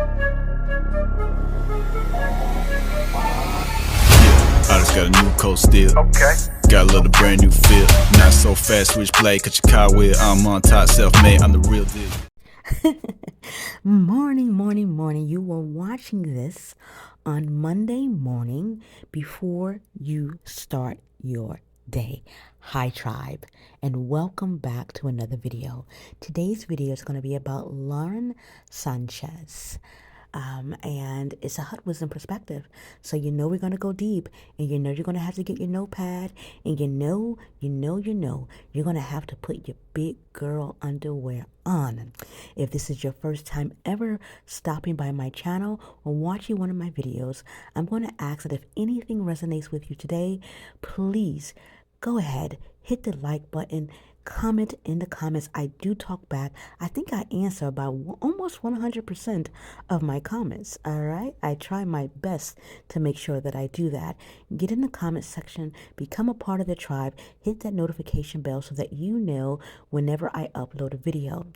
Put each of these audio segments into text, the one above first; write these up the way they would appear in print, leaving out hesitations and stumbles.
I just got a new coat still. Okay. Got a little brand new feel. Not so fast, switch play, cut your car wheel. I'm on top, self-made, I'm the real deal. Morning, morning, morning. You were watching this on Monday morning before you start your day. Hi, tribe, and welcome back to another video. Today's video is going to be about Lauren Sanchez. And it's a hot wisdom perspective. So you know we're going to go deep, and you know you're going to have to get your notepad, and you know, you're going to have to put your big girl underwear on. If this is your first time ever stopping by my channel or watching one of my videos, I'm going to ask that if anything resonates with you today, please go ahead, hit the like button, comment in the comments. I do talk back. I think I answer about almost 100% of my comments. All right. I try my best to make sure that I do that. Get in the comment section, become a part of the tribe, hit that notification bell so that you know whenever I upload a video.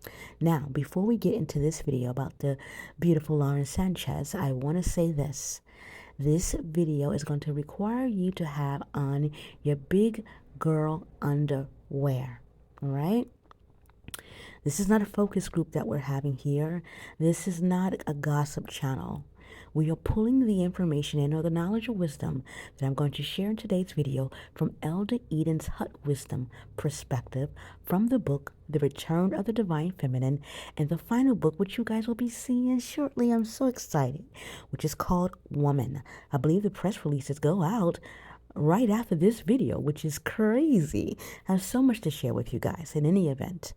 Now, before we get into this video about the beautiful Lauren Sanchez, I want to say this. This video is going to require you to have on your big girl underwear. All right. This is not a focus group that we're having here. This is not a gossip channel. We are pulling the information in or the knowledge or wisdom that I'm going to share in today's video from Elder Eden's Hut Wisdom perspective from the book, The Return of the Divine Feminine, and the final book, which you guys will be seeing shortly. I'm so excited, which is called Woman. I believe the press releases go out right after this video, which is crazy. I have so much to share with you guys. In any event,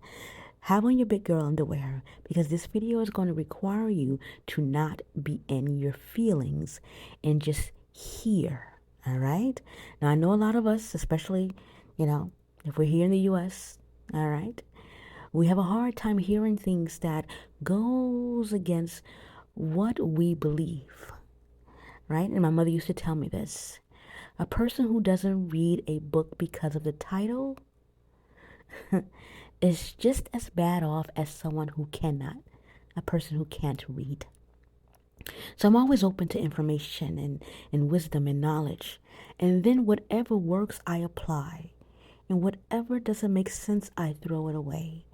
have on your big girl underwear, because this video is going to require you to not be in your feelings and just hear. All right. Now, I know a lot of us, especially, if we're here in the U.S., all right, we have a hard time hearing things that goes against what we believe. Right. And my mother used to tell me this. A person who doesn't read a book because of the title is just as bad off as someone who cannot, a person who can't read. So I'm always open to information and wisdom and knowledge. And then whatever works, I apply. And whatever doesn't make sense, I throw it away.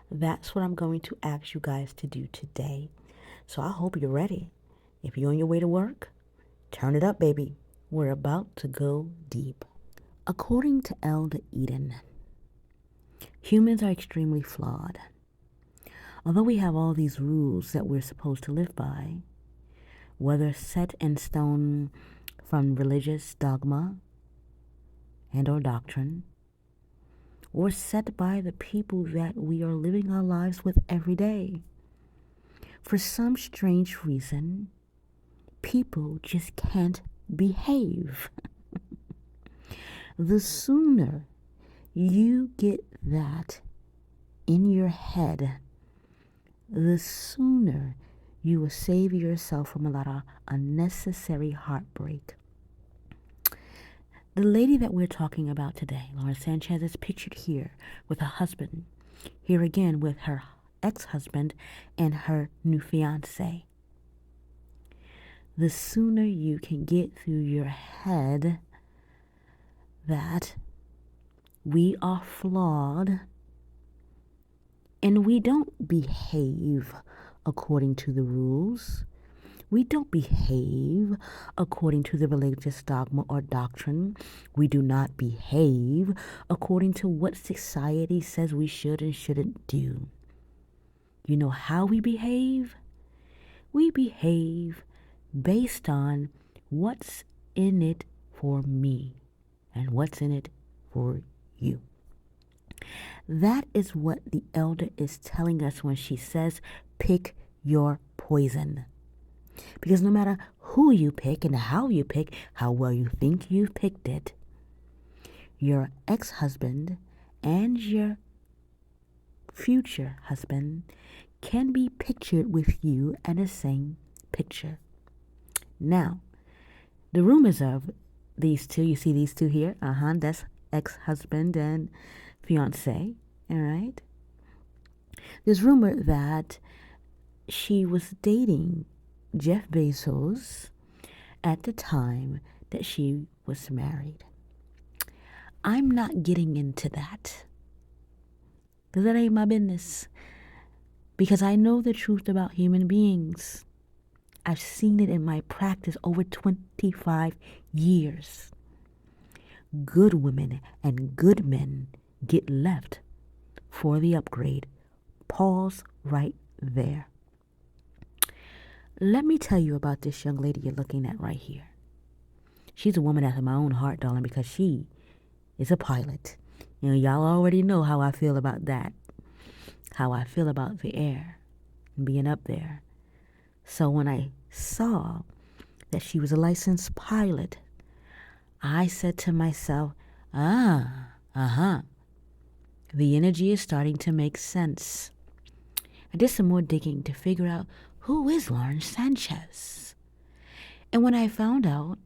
That's what I'm going to ask you guys to do today. So I hope you're ready. If you're on your way to work, turn it up, baby. We're about to go deep. According to Elder Eden, humans are extremely flawed. Although we have all these rules that we're supposed to live by, whether set in stone from religious dogma and or doctrine, or set by the people that we are living our lives with every day, for some strange reason, people just can't behave. The sooner you get that in your head, the sooner you will save yourself from a lot of unnecessary heartbreak. The lady that we're talking about today, Lauren Sanchez, is pictured here with her husband, here again with her ex-husband and her new fiance. The sooner you can get through your head that we are flawed and we don't behave according to the rules. We don't behave according to the religious dogma or doctrine. We do not behave according to what society says we should and shouldn't do. You know how we behave? We behave based on what's in it for me and what's in it for you. That is what the elder is telling us when she says, pick your poison. Because no matter who you pick and how you pick, how well you think you've picked it, your ex-husband and your future husband can be pictured with you in the same picture. Now, the rumors of these two, you see these two here? That's ex-husband and fiance, all right? There's rumor that she was dating Jeff Bezos at the time that she was married. I'm not getting into that, because that ain't my business. Because I know the truth about human beings. I've seen it in my practice over 25 years. Good women and good men get left for the upgrade. Pause right there. Let me tell you about this young lady you're looking at right here. She's a woman after my own heart, darling, because she is a pilot. You know, y'all already know how I feel about that. How I feel about the air and being up there. So when I saw that she was a licensed pilot, I said to myself, the energy is starting to make sense. I did some more digging to figure out who is Lauren Sanchez. And when I found out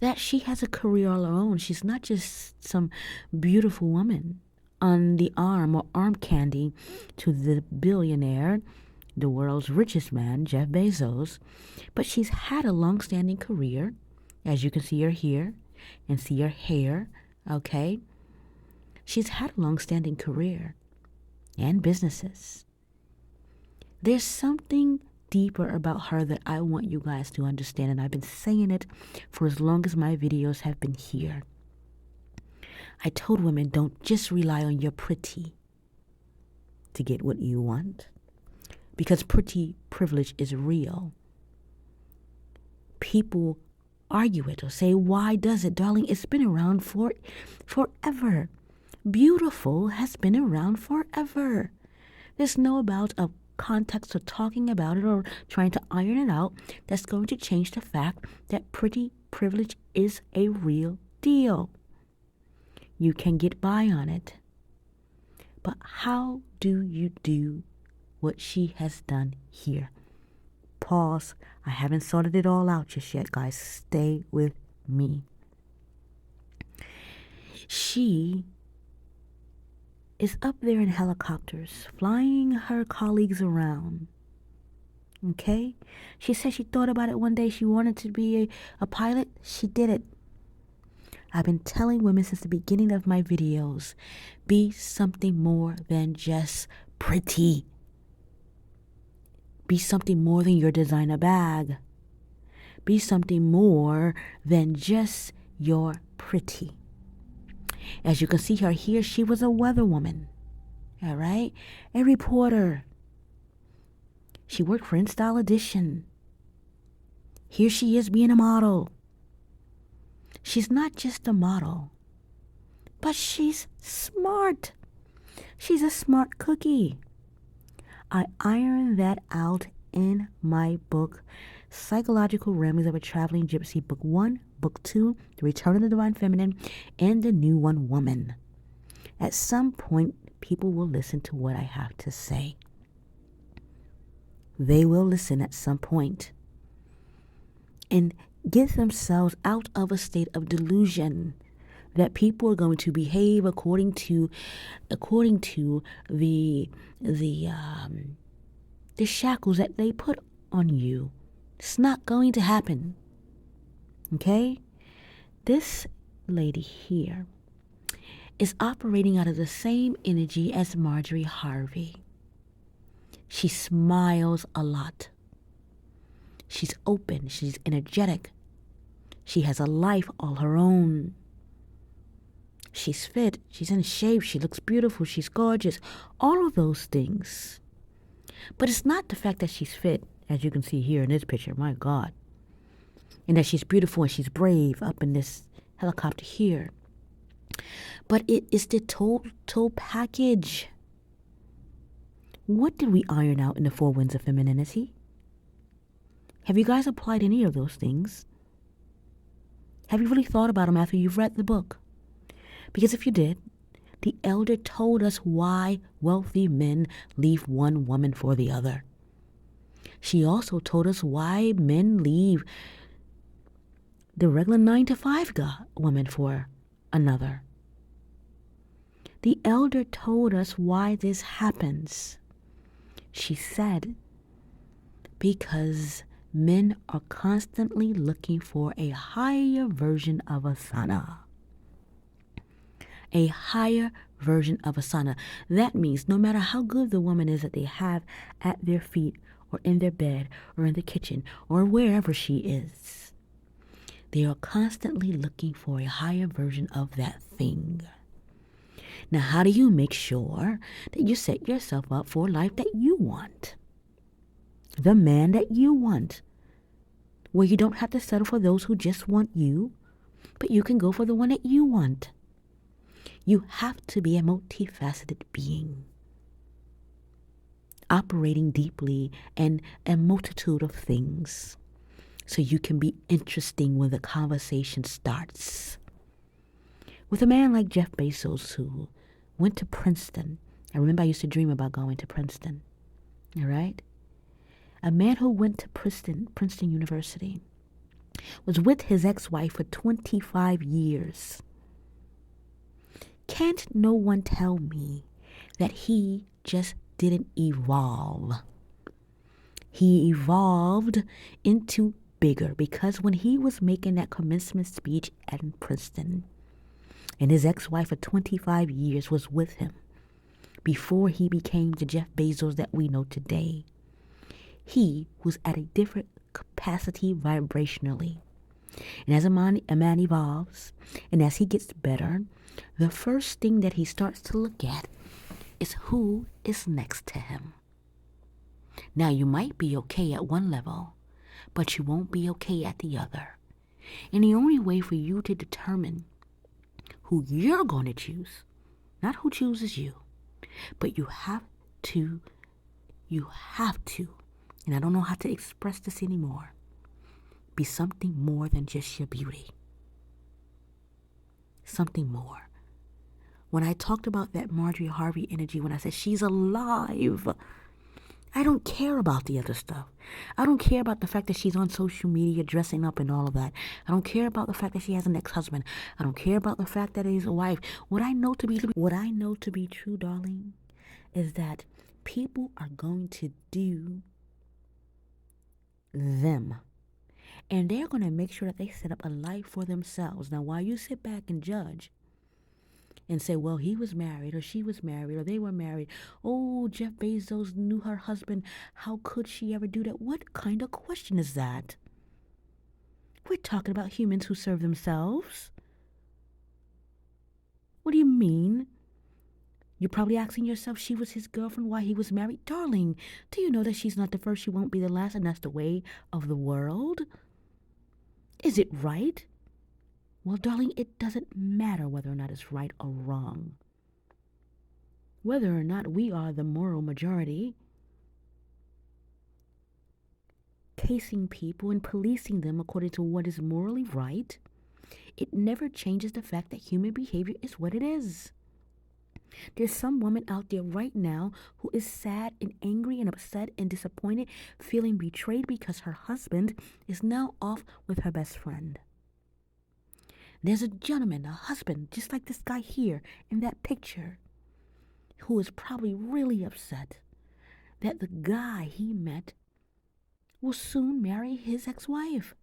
that she has a career all her own, she's not just some beautiful woman on the arm or arm candy to the billionaire, the world's richest man, Jeff Bezos, but she's had a long-standing career, as you can see her here and see her hair, okay? She's had a long-standing career and businesses. There's something deeper about her that I want you guys to understand, and I've been saying it for as long as my videos have been here. I told women, don't just rely on your pretty to get what you want, because pretty privilege is real. People argue it or say, why does it? Darling, it's been around forever. Beautiful has been around forever. There's no amount of context or talking about it or trying to iron it out that's going to change the fact that pretty privilege is a real deal. You can get by on it. But how do you do what she has done here? Pause. I haven't sorted it all out just yet, guys. Stay with me. She is up there in helicopters, flying her colleagues around. Okay? She said she thought about it one day. She wanted to be a pilot. She did it. I've been telling women since the beginning of my videos, be something more than just pretty. Be something more than your designer bag. Be something more than just your pretty. As you can see her here, she was a weather woman. All right? A reporter. She worked for InStyle Edition. Here she is being a model. She's not just a model, but she's smart. She's a smart cookie. I ironed that out in my book, Psychological Remedies of a Traveling Gypsy, Book 1, Book 2, The Return of the Divine Feminine, and The New One Woman. At some point, people will listen to what I have to say. They will listen at some point and get themselves out of a state of delusion that people are going to behave according to the shackles that they put on you. It's not going to happen. Okay? This lady here is operating out of the same energy as Marjorie Harvey. She smiles a lot. She's open. She's energetic. She has a life all her own. She's fit. She's in shape. She looks beautiful. She's gorgeous. All of those things. But it's not the fact that she's fit, as you can see here in this picture. My God. And that she's beautiful and she's brave up in this helicopter here. But it is the total package. What did we iron out in the 4 winds of femininity? Have you guys applied any of those things? Have you really thought about them after you've read the book? Because if you did, the elder told us why wealthy men leave one woman for the other. She also told us why men leave the regular 9-to-5 woman for another. The elder told us why this happens. She said, because Men are constantly looking for a higher version of Asana. A higher version of Asana. That means no matter how good the woman is that they have at their feet or in their bed or in the kitchen or wherever she is, they are constantly looking for a higher version of that thing. Now, how do you make sure that you set yourself up for a life that you want? The man that you want, where you don't have to settle for those who just want you, but you can go for the one that you want. You have to be a multifaceted being, operating deeply in a multitude of things, so you can be interesting when the conversation starts. With a man like Jeff Bezos, who went to Princeton. I remember I used to dream about going to Princeton. All right? A man who went to Princeton University, was with his ex-wife for 25 years. Can't no one tell me that he just didn't evolve? He evolved into bigger, because when he was making that commencement speech at Princeton, and his ex-wife for 25 years was with him before he became the Jeff Bezos that we know today, he was at a different capacity vibrationally. And as a man evolves, and as he gets better, the first thing that he starts to look at is who is next to him. Now, you might be okay at one level, but you won't be okay at the other. And the only way for you to determine who you're going to choose, not who chooses you, but you have to, and I don't know how to express this anymore, be something more than just your beauty. Something more. When I talked about that Marjorie Harvey energy, when I said she's alive, I don't care about the other stuff. I don't care about the fact that she's on social media dressing up and all of that. I don't care about the fact that she has an ex-husband. I don't care about the fact that he's a wife. What I know to be true, darling, is that people are going to do them. And they're going to make sure that they set up a life for themselves. Now, while you sit back and judge and say, well, he was married or she was married or they were married. Oh, Jeff Bezos knew her husband. How could she ever do that? What kind of question is that? We're talking about humans who serve themselves. What do you mean? You're probably asking yourself, she was his girlfriend while he was married. Darling, do you know that she's not the first, she won't be the last, and that's the way of the world? Is it right? Well, darling, it doesn't matter whether or not it's right or wrong. Whether or not we are the moral majority, casing people and policing them according to what is morally right, it never changes the fact that human behavior is what it is. There's some woman out there right now who is sad and angry and upset and disappointed, feeling betrayed because her husband is now off with her best friend. There's a gentleman, a husband, just like this guy here in that picture, who is probably really upset that the guy he met will soon marry his ex-wife.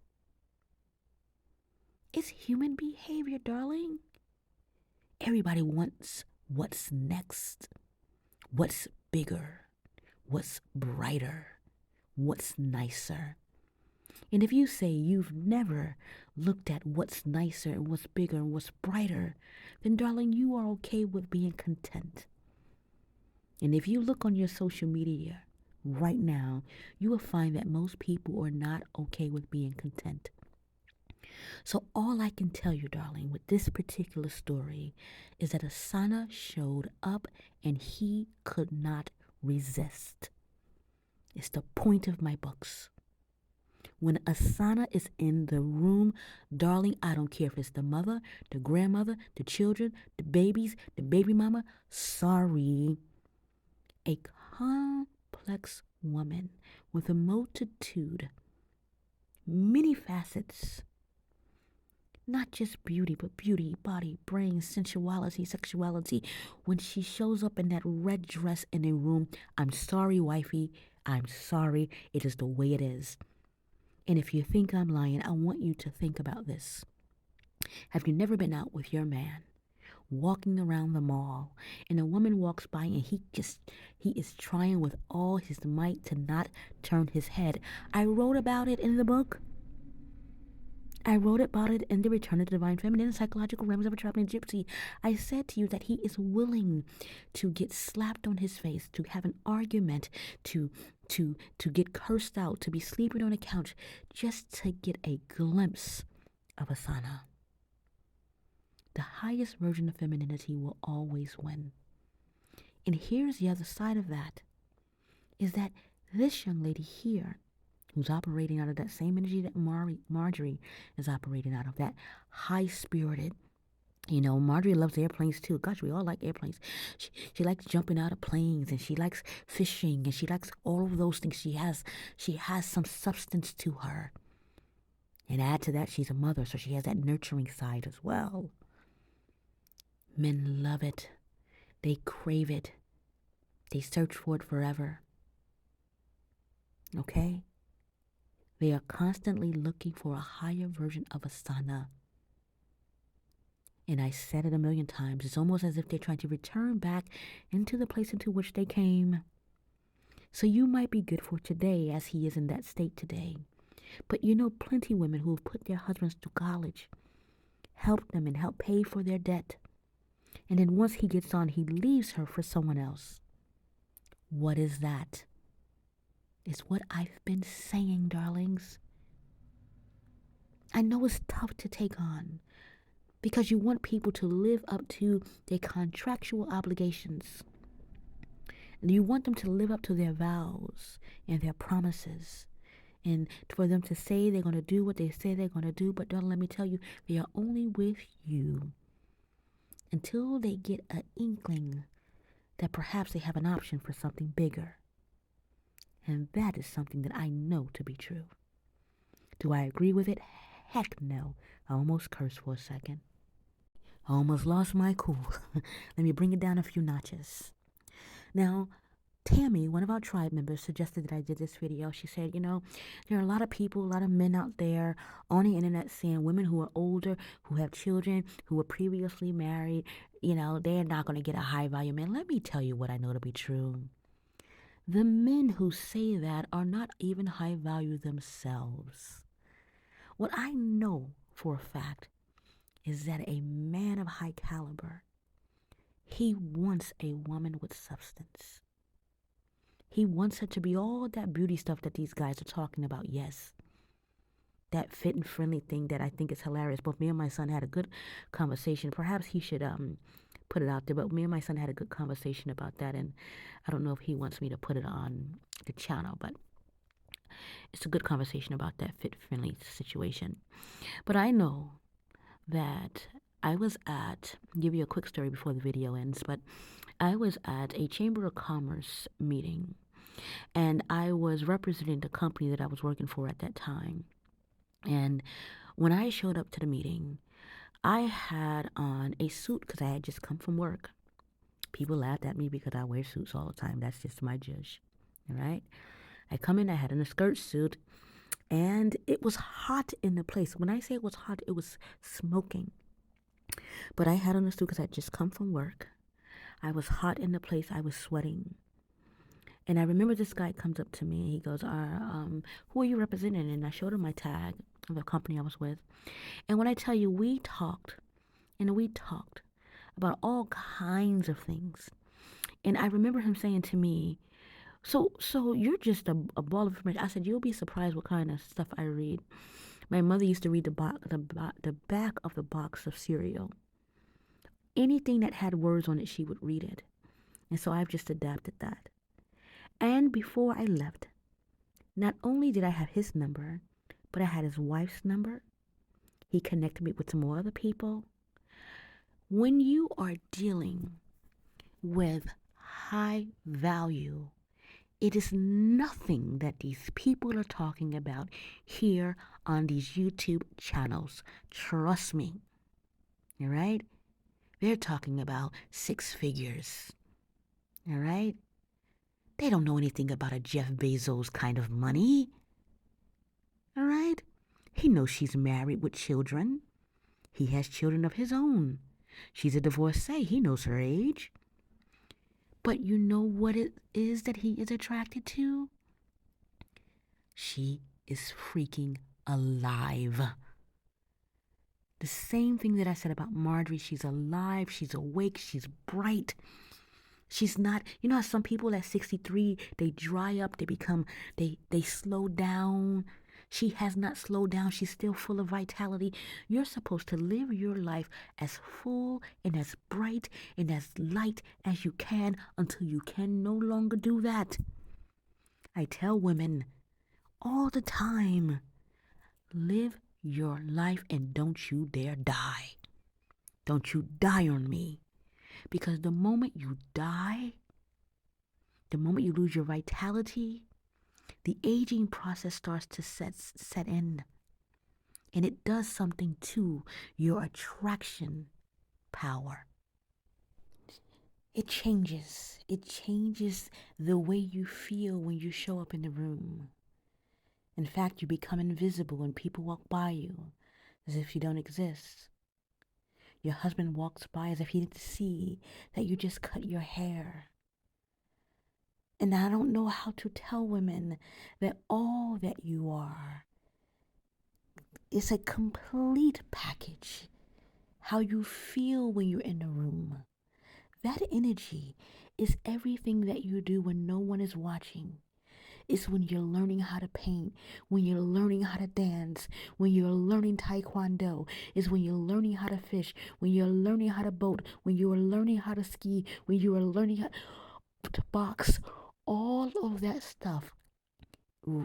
It's human behavior, darling. Everybody wants what's next, what's bigger, what's brighter, what's nicer. And if you say you've never looked at what's nicer and what's bigger and what's brighter, then darling, you are okay with being content. And if you look on your social media right now, you will find that most people are not okay with being content. So all I can tell you, darling, with this particular story is that Asana showed up and he could not resist. It's the point of my books. When Asana is in the room, darling, I don't care if it's the mother, the grandmother, the children, the babies, the baby mama. Sorry. A complex woman with a multitude, many facets. Not just beauty, but beauty, body, brain, sensuality, sexuality. When she shows up in that red dress in a room, I'm sorry, wifey. I'm sorry. It is the way it is. And if you think I'm lying, I want you to think about this. Have you never been out with your man, walking around the mall, and a woman walks by and he is trying with all his might to not turn his head? I wrote about it in the book. I wrote about it in The Return of the Divine Feminine, Psychological Realms of a Traveling Gypsy. I said to you that he is willing to get slapped on his face, to have an argument, to get cursed out, to be sleeping on a couch, just to get a glimpse of a sana. The highest version of femininity will always win. And here's the other side of that, is that this young lady here, who's operating out of that same energy that Marjorie is operating out of, that high-spirited, Marjorie loves airplanes too. Gosh, we all like airplanes. She likes jumping out of planes, and she likes fishing, and she likes all of those things. She has some substance to her. And add to that, she's a mother, so she has that nurturing side as well. Men love it. They crave it. They search for it forever. Okay? They are constantly looking for a higher version of a sana. And I said it a million times. It's almost as if they're trying to return back into the place into which they came. So you might be good for today, as he is in that state today. But you know plenty of women who have put their husbands to college, helped them and helped pay for their debt. And then once he gets on, he leaves her for someone else. What is that? It's what I've been saying, darlings. I know it's tough to take on because you want people to live up to their contractual obligations. You want them to live up to their vows and their promises, and for them to say they're going to do what they say they're going to do. But darling, let me tell you, they are only with you until they get an inkling that perhaps they have an option for something bigger. And that is something that I know to be true. Do I agree with it? Heck no. I almost cursed for a second. I almost lost my cool. Let me bring it down a few notches. Now, Tammy, one of our tribe members, suggested that I did this video. She said, there are a lot of people, a lot of men out there on the internet saying women who are older, who have children, who were previously married, they're not going to get a high value man. Let me tell you what I know to be true. The men who say that are not even high value themselves. What I know for a fact is that a man of high caliber, he wants a woman with substance. He wants her to be all that beauty stuff that these guys are talking about. Yes, that fit and friendly thing that I think is hilarious. Both me and my son had a good conversation. Perhaps he should put it out there, but me and my son had a good conversation about that, and I don't know if he wants me to put it on the channel, but it's a good conversation about that fit-friendly situation. But I know that I was give you a quick story before the video ends, but I was at a Chamber of Commerce meeting, and I was representing the company that I was working for at that time. And when I showed up to the meeting, I had on a suit because I had just come from work. People laughed at me because I wear suits all the time. That's just my judge, all right? I come in, I had on a skirt suit, and it was hot in the place. When I say it was hot, it was smoking. But I had on a suit because I had just come from work. I was hot in the place. I was sweating. And I remember this guy comes up to me and he goes, who are you representing? And I showed him my tag of the company I was with. And when I tell you, we talked about all kinds of things. And I remember him saying to me, so you're just a ball of information. I said, you'll be surprised what kind of stuff I read. My mother used to read the back of the box of cereal. Anything that had words on it, she would read it. And so I've just adapted that. And before I left, not only did I have his number, but I had his wife's number. He connected me with some more other people. When you are dealing with high value, it is nothing that these people are talking about here on these YouTube channels. Trust me. All right? They're talking about 6 figures. All right? They don't know anything about a Jeff Bezos kind of money. All right? He knows she's married with children. He has children of his own. She's a divorcee. He knows her age. But you know what it is that he is attracted to? She is freaking alive. The same thing that I said about Marjorie. She's alive, she's awake, she's bright. She's not, you know how some people at 63, they dry up, they slow down. She has not slowed down. She's still full of vitality. You're supposed to live your life as full and as bright and as light as you can until you can no longer do that. I tell women all the time, live your life and don't you dare die. Don't you die on me. Because the moment you die, the moment you lose your vitality, the aging process starts to set in. And it does something to your attraction power. It changes. It changes the way you feel when you show up in the room. In fact, you become invisible when people walk by you as if you don't exist. Your husband walks by as if he didn't see that you just cut your hair. And I don't know how to tell women that all that you are is a complete package. How you feel when you're in a room. That energy is everything that you do when no one is watching. It's when you're learning how to paint, when you're learning how to dance, when you're learning taekwondo. It's when you're learning how to fish, when you're learning how to boat, when you are learning how to ski, when you are learning how to box. All of that stuff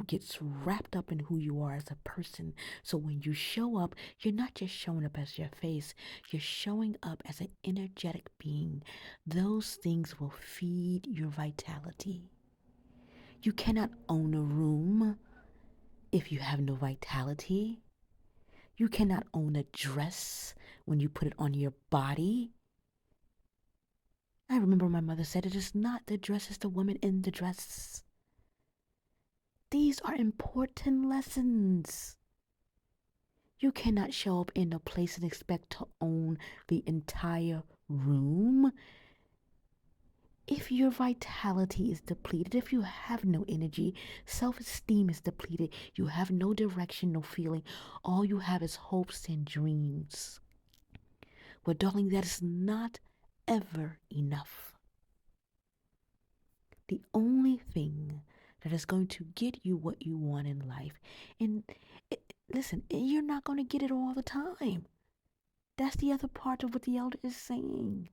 gets wrapped up in who you are as a person. So when you show up, you're not just showing up as your face, you're showing up as an energetic being. Those things will feed your vitality. You cannot own a room if you have no vitality. You cannot own a dress when you put it on your body. I remember my mother said, it is not the dress, it's the woman in the dress. These are important lessons. You cannot show up in a place and expect to own the entire room. If your vitality is depleted, if you have no energy, self-esteem is depleted, you have no direction, no feeling, all you have is hopes and dreams. Well, darling, that is not ever enough. The only thing that is going to get you what you want in life, and listen, you're not going to get it all the time. That's the other part of what the elder is saying.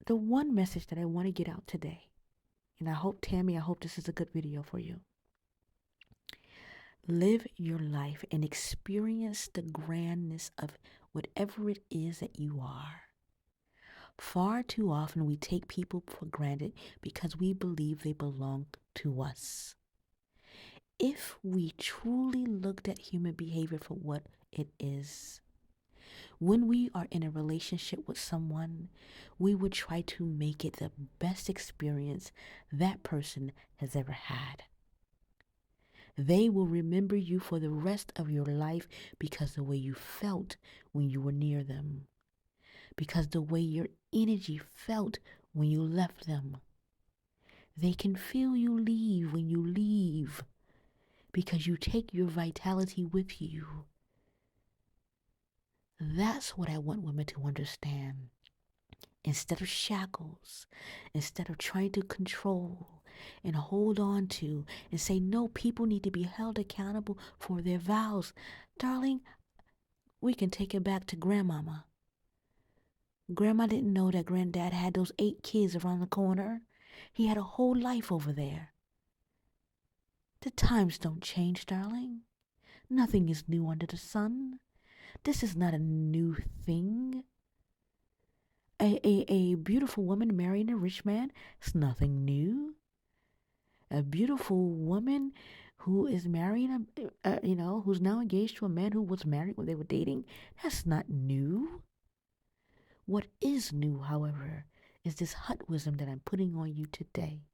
The one message that I want to get out today, and I hope, Tammy, I hope this is a good video for you. Live your life and experience the grandness of whatever it is that you are. Far too often we take people for granted because we believe they belong to us. If we truly looked at human behavior for what it is, when we are in a relationship with someone, we would try to make it the best experience that person has ever had. They will remember you for the rest of your life because the way you felt when you were near them, because the way your energy felt when you left them. They can feel you leave when you leave because you take your vitality with you. That's what I want women to understand. Instead of shackles, instead of trying to control and hold on to and say, no, people need to be held accountable for their vows. Darling, we can take it back to grandmama. Grandma didn't know that granddad had those 8 kids around the corner. He had a whole life over there. The times don't change, darling. Nothing is new under the sun. This is not a new thing. A beautiful woman marrying a rich man is nothing new. A beautiful woman who is marrying who's now engaged to a man who was married when they were dating, that's not new. What is new, however, is this hot wisdom that I'm putting on you today.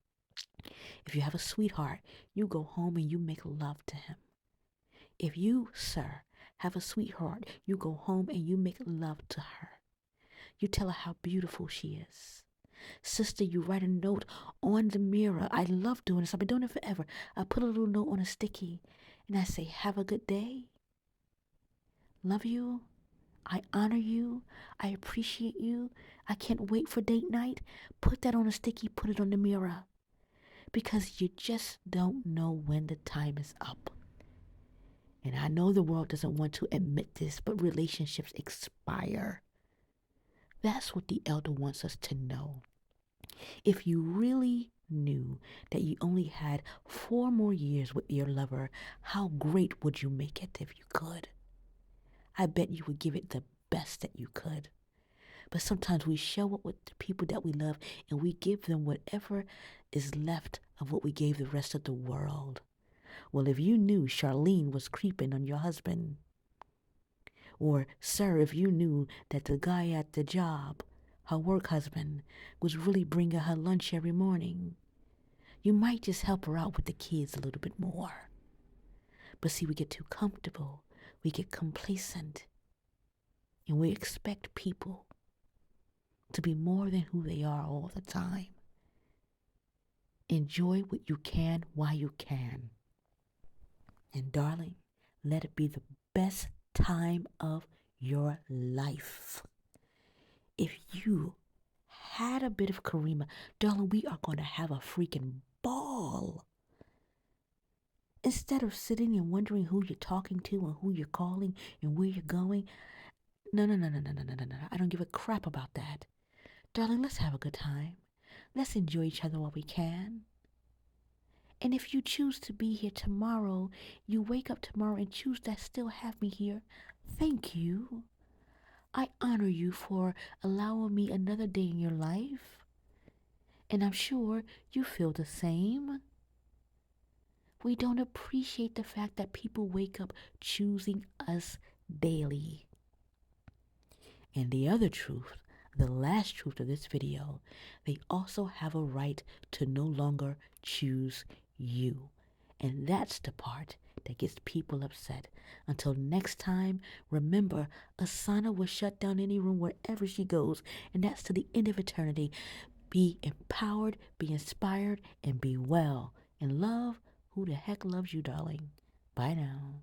If you have a sweetheart, you go home and you make love to him. If you, sir, have a sweetheart, you go home and you make love to her. You tell her how beautiful she is. Sister, you write a note on the mirror. I love doing this. I've been doing it forever. I put a little note on a sticky and I say, have a good day. Love you. I honor you. I appreciate you. I can't wait for date night. Put that on a sticky, put it on the mirror. Because you just don't know when the time is up. And I know the world doesn't want to admit this, but relationships expire. That's what the elder wants us to know. If you really knew that you only had 4 more years with your lover, how great would you make it if you could? I bet you would give it the best that you could. But sometimes we show up with the people that we love and we give them whatever is left of what we gave the rest of the world. Well, if you knew Charlene was creeping on your husband, or, sir, if you knew that the guy at the job, her work husband, was really bringing her lunch every morning, you might just help her out with the kids a little bit more. But see, we get too comfortable, we get complacent, and we expect people to be more than who they are all the time. Enjoy what you can while you can. And darling, let it be the best time of your life. If you had a bit of Karima, darling, we are going to have a freaking ball. Instead of sitting and wondering who you're talking to and who you're calling and where you're going. No. I don't give a crap about that. Darling, let's have a good time. Let's enjoy each other while we can. And if you choose to be here tomorrow, you wake up tomorrow and choose to still have me here, thank you. I honor you for allowing me another day in your life. And I'm sure you feel the same. We don't appreciate the fact that people wake up choosing us daily. And the other truth, the last truth of this video, they also have a right to no longer choose you. And that's the part that gets people upset. Until next time, remember, Asana will shut down any room wherever she goes, and that's to the end of eternity. Be empowered, be inspired, and be well. And love who the heck loves you, darling. Bye now.